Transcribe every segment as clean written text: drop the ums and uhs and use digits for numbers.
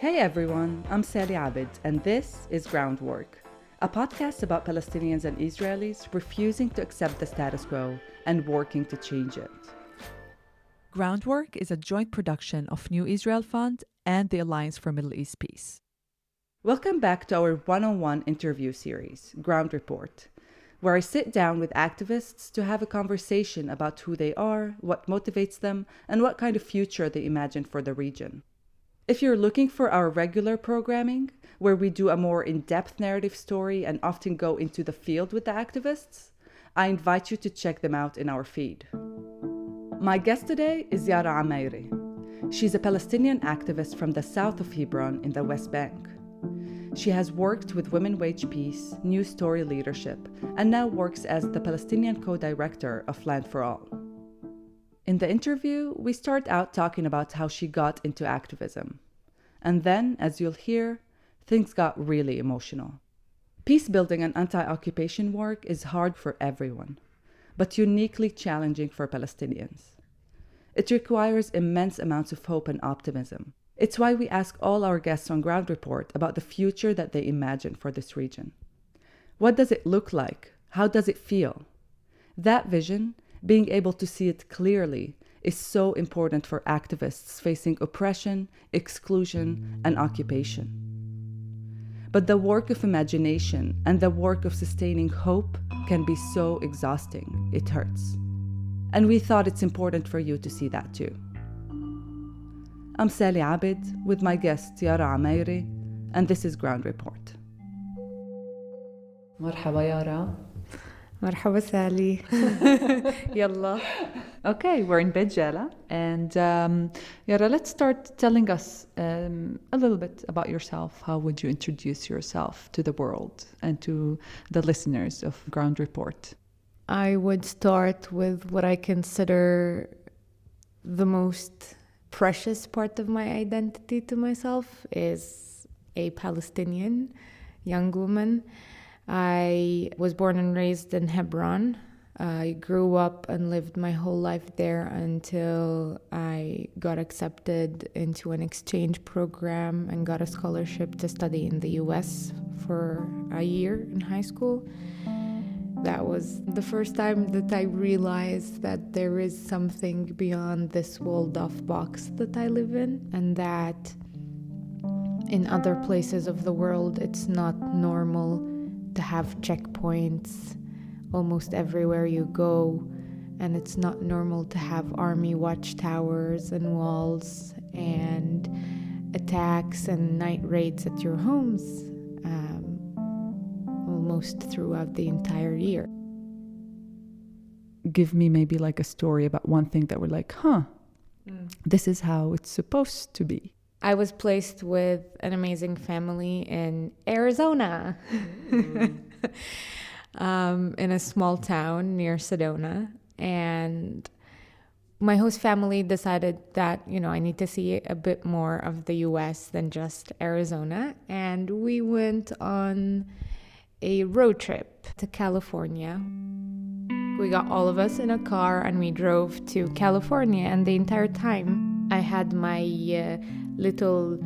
Hey everyone, I'm Sally Abid, and this is Groundwork, a podcast about Palestinians and Israelis refusing to accept the status quo and working to change it. Groundwork is a joint production of New Israel Fund and the Alliance for Middle East Peace. Welcome back to our one-on-one interview series, Ground Report, where I sit down with activists to have a conversation about who they are, what motivates them, and what kind of future they imagine for the region. If you're looking for our regular programming, where we do a more in-depth narrative story and often go into the field with the activists, I invite you to check them out in our feed. My guest today is Yara Amayra. She's a Palestinian activist from the south of Hebron in the West Bank. She has worked with Women Wage Peace, New Story Leadership, and now works as the Palestinian co-director of Land for All. In the interview, we start out talking about how she got into activism. And then, as you'll hear, things got really emotional. Peacebuilding and anti-occupation work is hard for everyone, but uniquely challenging for Palestinians. It requires immense amounts of hope and optimism. It's why we ask all our guests on Ground Report about the future that they imagine for this region. What does it look like? How does it feel? That vision, being able to see it clearly, is so important for activists facing oppression, exclusion, and occupation. But the work of imagination and the work of sustaining hope can be so exhausting, it hurts. And we thought it's important for you to see that too. I'm Sally Abid with my guest Yara Amayra, and this is Ground Report. مرحبا يارا. مرحبا سالي. يلا. Okay, we're in Beit Jala, and Yara, let's start telling us a little bit about yourself. How would you introduce yourself to the world and to the listeners of Ground Report? I would start with what I consider the most precious part of my identity to myself is a Palestinian young woman. I was born and raised in Hebron. I grew up and lived my whole life there until I got accepted into an exchange program and got a scholarship to study in the US for a year in high school. That was the first time that I realized that there is something beyond this walled-off box that I live in, and that in other places of the world it's not normal to have checkpoints almost everywhere you go, and it's not normal to have army watchtowers and walls and attacks and night raids at your homes almost throughout the entire year. Give me maybe like a story about one thing that we're like, this is how it's supposed to be. I was placed with an amazing family in Arizona, in a small town near Sedona. And my host family decided that, I need to see a bit more of the US than just Arizona. And we went on a road trip to California. We got all of us in a car and we drove to California, and the entire time I had my little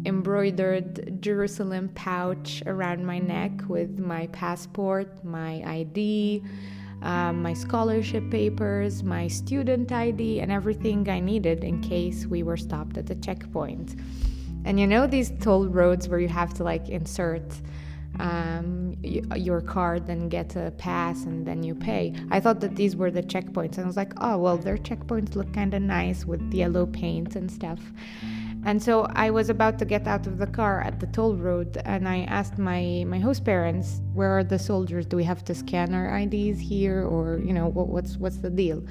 embroidered Jerusalem pouch around my neck with my passport, my ID, my scholarship papers, my student ID, and everything I needed in case we were stopped at the checkpoint. And these toll roads where you have to insert your card and get a pass and then you pay. I thought that these were the checkpoints, and I was like, oh well, their checkpoints look kind of nice with yellow paint and stuff. And so I was about to get out of the car at the toll road, and I asked my host parents, where are the soldiers? Do we have to scan our IDs here, or what's the deal?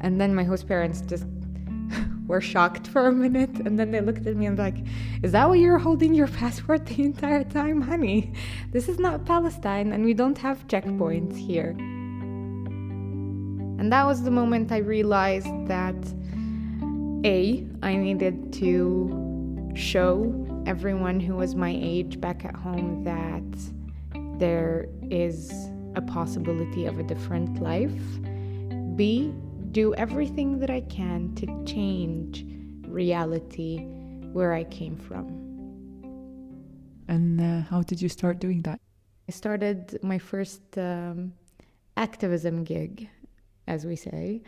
And then my host parents just were shocked for a minute, and then they looked at me and like, is that why you're holding your passport the entire time, honey? This is not Palestine, and we don't have checkpoints here. And that was the moment I realized that I needed to show everyone who was my age back at home that there is a possibility of a different life. B, do everything that I can to change reality where I came from. And how did you start doing that? I started my first activism gig, as we say,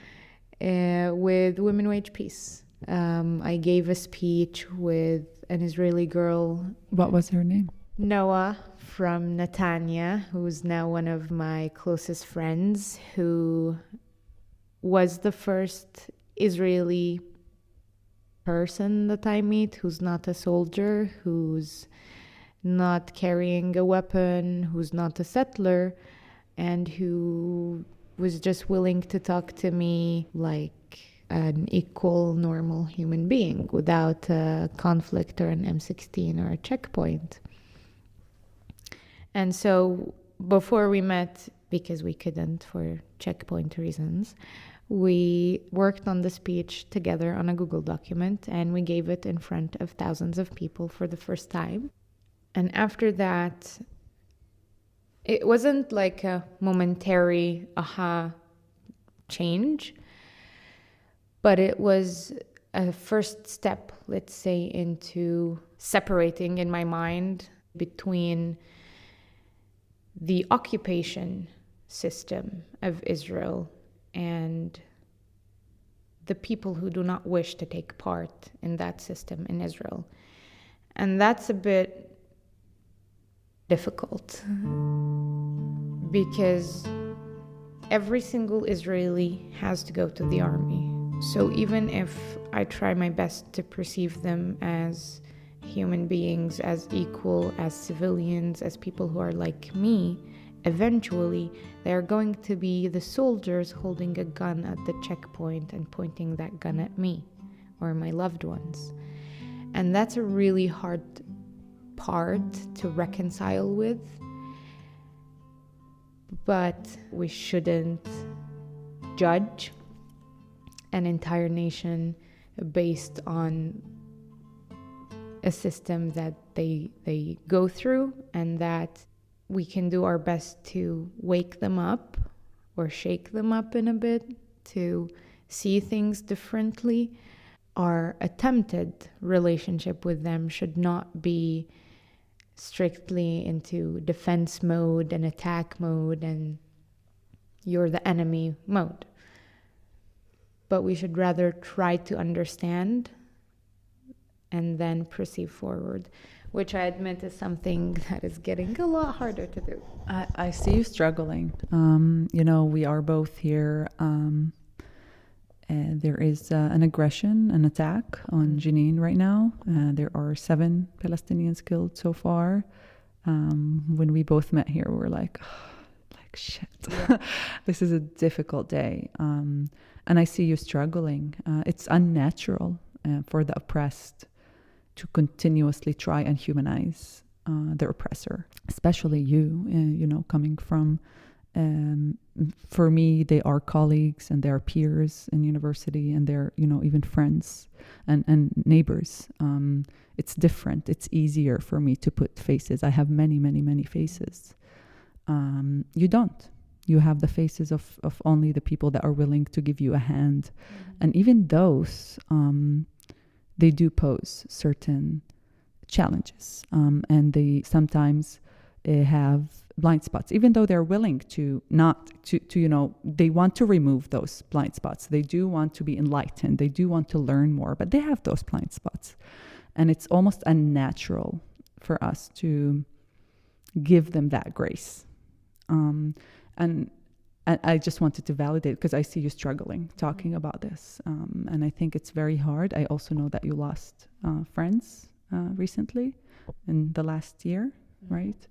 with Women Wage Peace. I gave a speech with an Israeli girl. What was her name? Noah from Netanya, who's now one of my closest friends, who was the first Israeli person that I meet who's not a soldier, who's not carrying a weapon, who's not a settler, and who was just willing to talk to me like an equal, normal human being without a conflict or an M16 or a checkpoint. And so before we met, because we couldn't for checkpoint reasons, we worked on the speech together on a Google document, and we gave it in front of thousands of people for the first time. And after that, it wasn't like a momentary aha change, but it was a first step, let's say, into separating in my mind between the occupation system of Israel and the people who do not wish to take part in that system in Israel. And that's a bit difficult because every single Israeli has to go to the army. So even if I try my best to perceive them as human beings, as equal, as civilians, as people who are like me, eventually they are going to be the soldiers holding a gun at the checkpoint and pointing that gun at me or my loved ones. And that's a really hard part to reconcile with. But we shouldn't judge an entire nation based on a system that they go through, and that we can do our best to wake them up or shake them up in a bit to see things differently. Our attempted relationship with them should not be strictly into defense mode and attack mode and you're the enemy mode. But we should rather try to understand and then proceed forward, which I admit is something that is getting a lot harder to do. I see you struggling. We are both here. There is an aggression, an attack on Jenin right now. There are 7 Palestinians killed so far. When we both met here, we were like shit. Yeah. This is a difficult day. And I see you struggling. It's unnatural for the oppressed to continuously try and humanize their oppressor, especially you, coming from, for me, they are colleagues and they are peers in university and they're, even friends and neighbors. It's different. It's easier for me to put faces. I have many, many, many faces. You don't. You have the faces of only the people that are willing to give you a hand. Mm-hmm. And even those, they do pose certain challenges. And they sometimes have blind spots, even though they're willing to they want to remove those blind spots. They do want to be enlightened. They do want to learn more, but they have those blind spots. And it's almost unnatural for us to give them that grace. And I just wanted to validate, because I see you struggling talking about this. And I think it's very hard. I also know that you lost friends recently in the last year, right?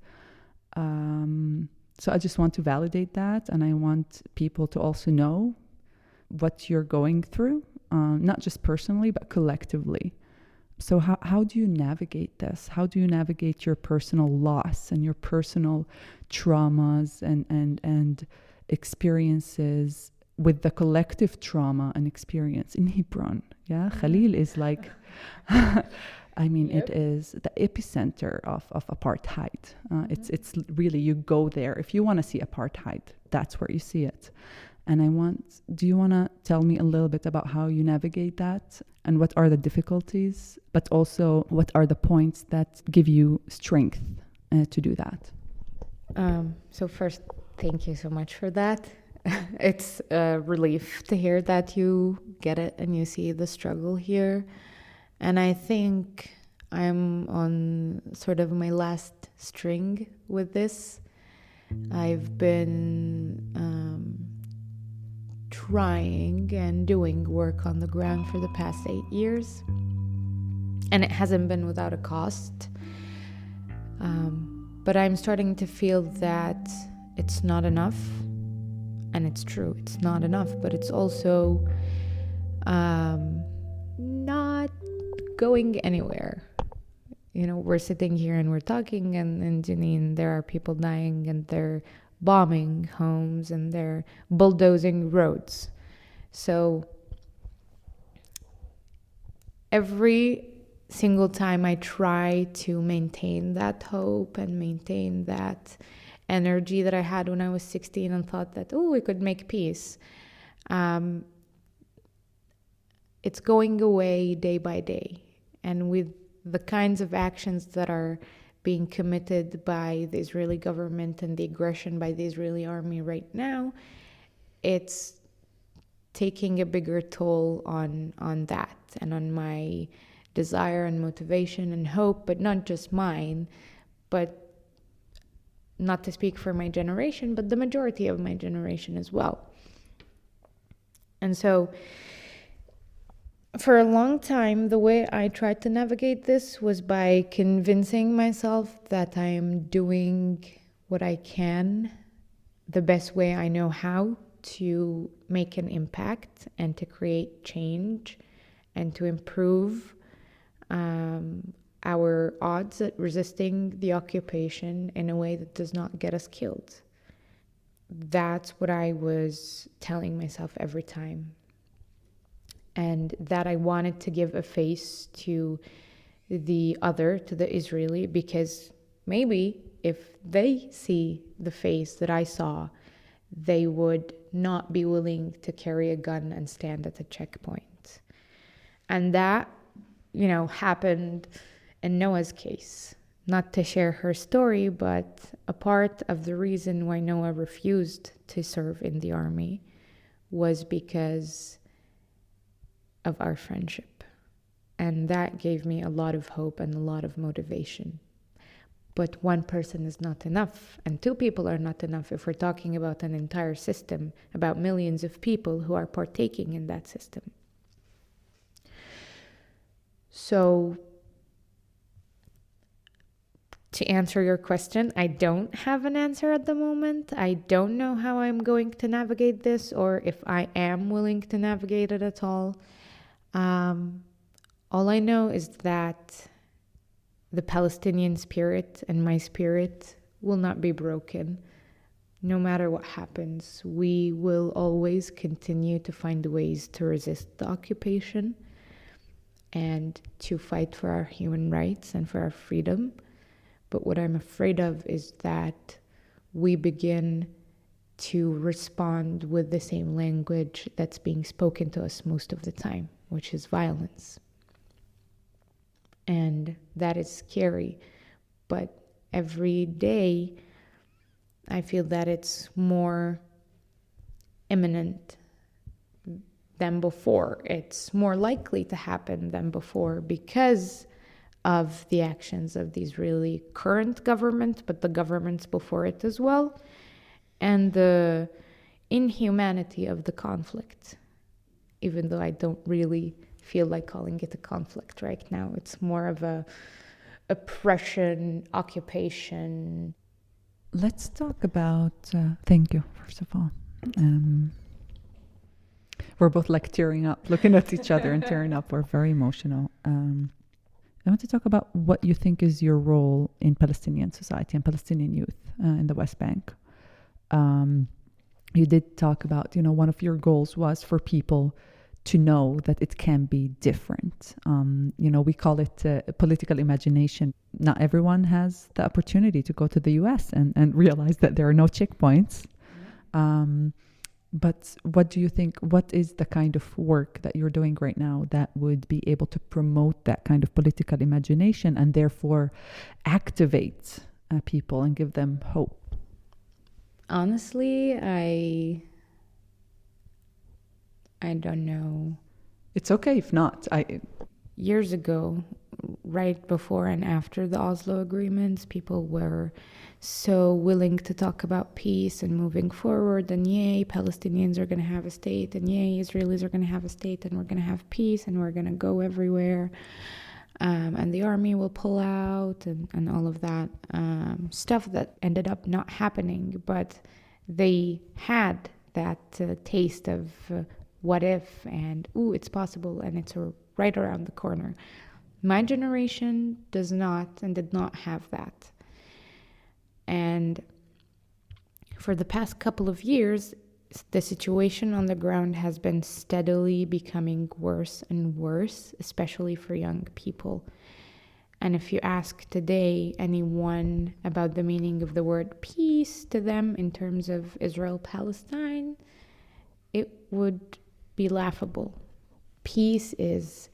So I just want to validate that. And I want people to also know what you're going through, not just personally, but collectively. So how do you navigate this? How do you navigate your personal loss and your personal traumas and experiences with the collective trauma and experience in Hebron? Yeah, Khalil is like, It is the epicenter of apartheid. It's really, you go there. If you want to see apartheid, that's where you see it. And do you want to tell me a little bit about how you navigate that and what are the difficulties, but also what are the points that give you strength to do that? So first, thank you so much for that. It's a relief to hear that you get it and you see the struggle here. And I think I'm on sort of my last string with this. I've been trying and doing work on the ground for the past 8 years, and it hasn't been without a cost. But I'm starting to feel that it's not enough, and it's true, it's not enough, but it's also not going anywhere. You know, we're sitting here and we're talking, and in Jenin there are people dying, and they're bombing homes, and they're bulldozing roads. So every single time I try to maintain that hope and maintain that energy that I had when I was 16 and thought that, we could make peace, it's going away day by day. And with the kinds of actions that are being committed by the Israeli government and the aggression by the Israeli army right now, it's taking a bigger toll on that and on my desire and motivation and hope, but not just mine, but not to speak for my generation, but the majority of my generation as well. And so for a long time, the way I tried to navigate this was by convincing myself that I am doing what I can the best way I know how to make an impact and to create change and to improve our odds at resisting the occupation in a way that does not get us killed. That's what I was telling myself every time. And that I wanted to give a face to the other, to the Israeli, because maybe if they see the face that I saw, they would not be willing to carry a gun and stand at a checkpoint. And that, happened in Noah's case. Not to share her story, but a part of the reason why Noah refused to serve in the army was because of our friendship. And that gave me a lot of hope and a lot of motivation. But one person is not enough, and two people are not enough if we're talking about an entire system, about millions of people who are partaking in that system. So, to answer your question, I don't have an answer at the moment. I don't know how I'm going to navigate this, or if I am willing to navigate it at all. All I know is that the Palestinian spirit and my spirit will not be broken. No matter what happens, we will always continue to find ways to resist the occupation and to fight for our human rights and for our freedom. But what I'm afraid of is that we begin to respond with the same language that's being spoken to us most of the time, which is violence. And that is scary. But every day, I feel that it's more imminent than before. It's more likely to happen than before because of the actions of the Israeli current government, but the governments before it as well, and the inhumanity of the conflict. Even though I don't really feel like calling it a conflict right now. It's more of a oppression, occupation. Let's talk about, thank you, first of all. We're both like tearing up, looking at each other and tearing up. We're very emotional. I want to talk about what you think is your role in Palestinian society and Palestinian youth in the West Bank. You did talk about, one of your goals was for people to know that it can be different. We call it political imagination. Not everyone has the opportunity to go to the US and realize that there are no checkpoints. But what do you think, what is the kind of work that you're doing right now that would be able to promote that kind of political imagination and therefore activate people and give them hope? Honestly, I don't know. It's okay if not. Years ago, right before and after the Oslo agreements, people were so willing to talk about peace and moving forward, and yay, Palestinians are going to have a state, and yay, Israelis are going to have a state, and we're going to have peace, and we're going to go everywhere, and the army will pull out, and all of that stuff that ended up not happening. But they had that taste of what if, and ooh, it's possible, and it's right around the corner. My generation does not and did not have that. And for the past couple of years, the situation on the ground has been steadily becoming worse and worse, especially for young people. And if you ask today anyone about the meaning of the word peace to them in terms of Israel-Palestine, it would be laughable. Peace is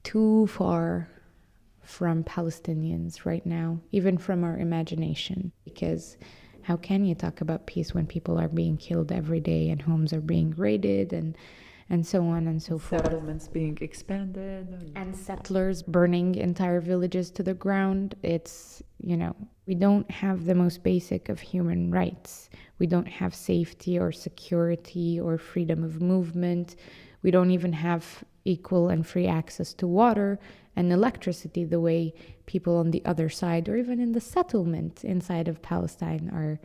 too far from Palestinians right now, even from our imagination, because how can you talk about peace when people are being killed every day and homes are being raided and so on and so forth? Settlements being expanded. And settlers burning entire villages to the ground. It's, we don't have the most basic of human rights. We don't have safety or security or freedom of movement. We don't even have equal and free access to water and electricity the way people on the other side or even in the settlement inside of Palestine are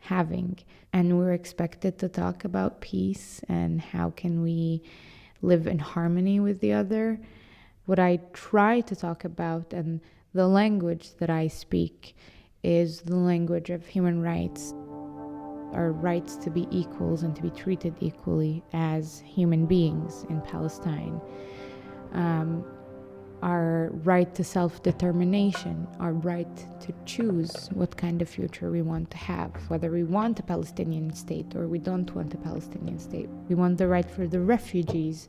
having. And we're expected to talk about peace and how can we live in harmony with the other. What I try to talk about and the language that I speak is the language of human rights. Our rights to be equals and to be treated equally as human beings in Palestine. Our right to self-determination, our right to choose what kind of future we want to have, whether we want a Palestinian state or we don't want a Palestinian state. We want the right for the refugees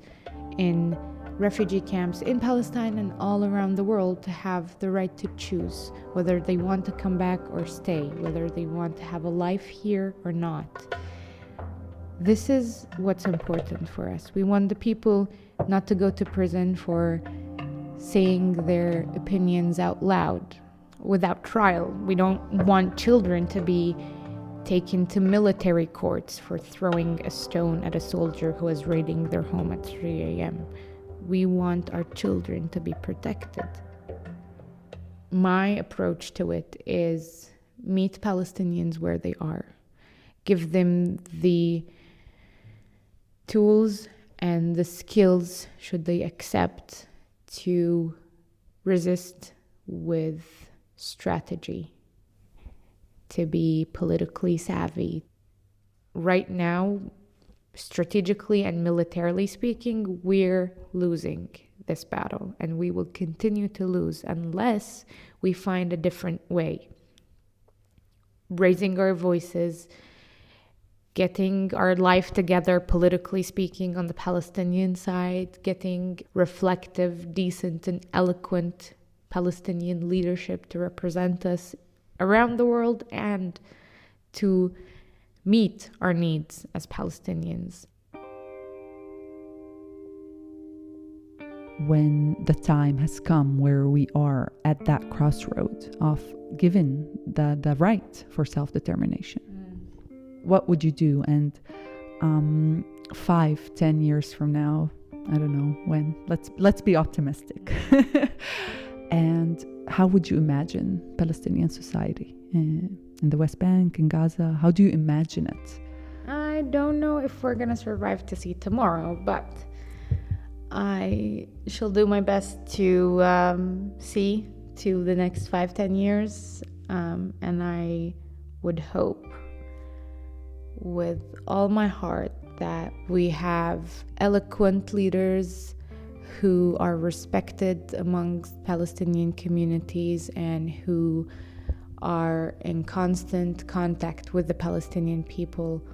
in refugee camps in Palestine and all around the world to have the right to choose whether they want to come back or stay, whether they want to have a life here or not. This is what's important for us. We want the people not to go to prison for saying their opinions out loud without trial. We don't want children to be taken to military courts for throwing a stone at a soldier who is raiding their home at 3 a.m. We want our children to be protected. My approach to it is meet Palestinians where they are. Give them the tools and the skills, should they accept, to resist with strategy, to be politically savvy. Right now, strategically and militarily speaking, we're losing this battle, and we will continue to lose unless we find a different way. Raising our voices, getting our life together, politically speaking, on the Palestinian side, getting reflective, decent, and eloquent Palestinian leadership to represent us around the world and to meet our needs as Palestinians. When the time has come where we are at that crossroad of given the right for self-determination, what would you do? And 5-10 years from now, I don't know when, let's be optimistic. And how would you imagine Palestinian society in the West Bank, in Gaza? How do you imagine it? I don't know if we're gonna survive to see tomorrow, but I shall do my best to see to the next 5-10 years, and I would hope with all my heart that we have eloquent leaders who are respected amongst Palestinian communities and who are in constant contact with the Palestinian people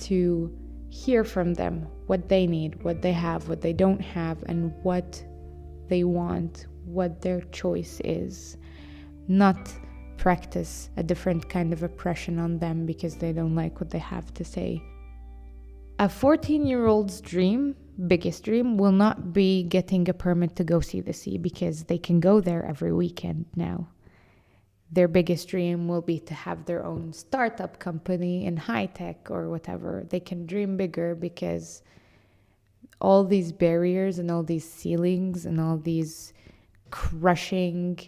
to hear from them what they need, what they have, what they don't have, and what they want, what their choice is. Not practice a different kind of oppression on them because they don't like what they have to say. A 14-year-old's dream, biggest dream, will not be getting a permit to go see the sea because they can go there every weekend now. Their biggest dream will be to have their own startup company in high tech or whatever. They can dream bigger because all these barriers and all these ceilings and all these crushing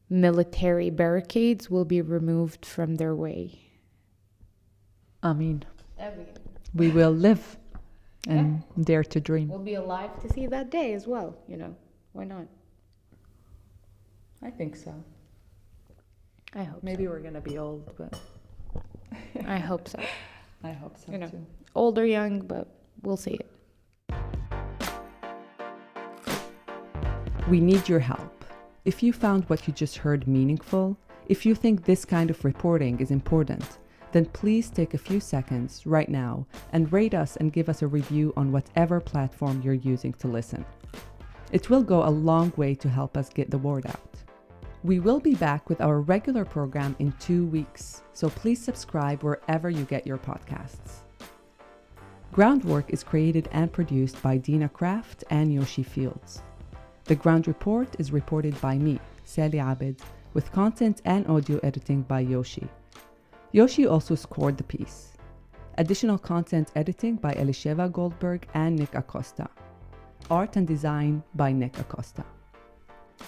military barricades will be removed from their way. Amin. We will live and dare to dream. We'll be alive to see that day as well, Why not? I think so. I hope Maybe we're going to be old, but... I hope so. I hope so, too. Old or young, but we'll see it. We need your help. If you found what you just heard meaningful, if you think this kind of reporting is important, then please take a few seconds right now and rate us and give us a review on whatever platform you're using to listen. It will go a long way to help us get the word out. We will be back with our regular program in 2 weeks, so please subscribe wherever you get your podcasts. Groundwork is created and produced by Dina Kraft and Yoshi Fields. The Ground Report is reported by me, Sally Abed, with content and audio editing by Yoshi. Yoshi also scored the piece. Additional content editing by Elisheva Goldberg and Nick Acosta. Art and design by Nick Acosta.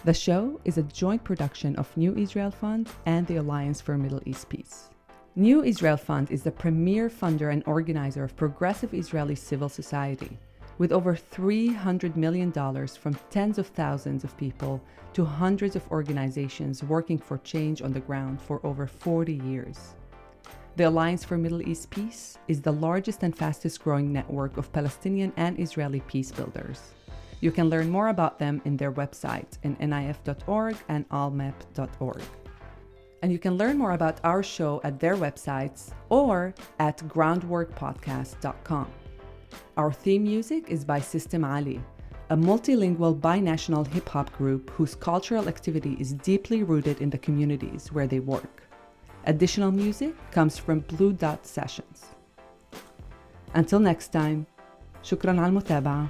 The show is a joint production of New Israel Fund and the Alliance for Middle East Peace. New Israel Fund is the premier funder and organizer of progressive Israeli civil society, with over $300 million from tens of thousands of people to hundreds of organizations working for change on the ground for over 40 years. The Alliance for Middle East Peace is the largest and fastest growing network of Palestinian and Israeli peace builders. You can learn more about them in their website in nif.org and almep.org. And you can learn more about our show at their websites or at groundworkpodcast.com. Our theme music is by System Ali, a multilingual binational hip-hop group whose cultural activity is deeply rooted in the communities where they work. Additional music comes from Blue Dot Sessions. Until next time, شكراً على المتابعة.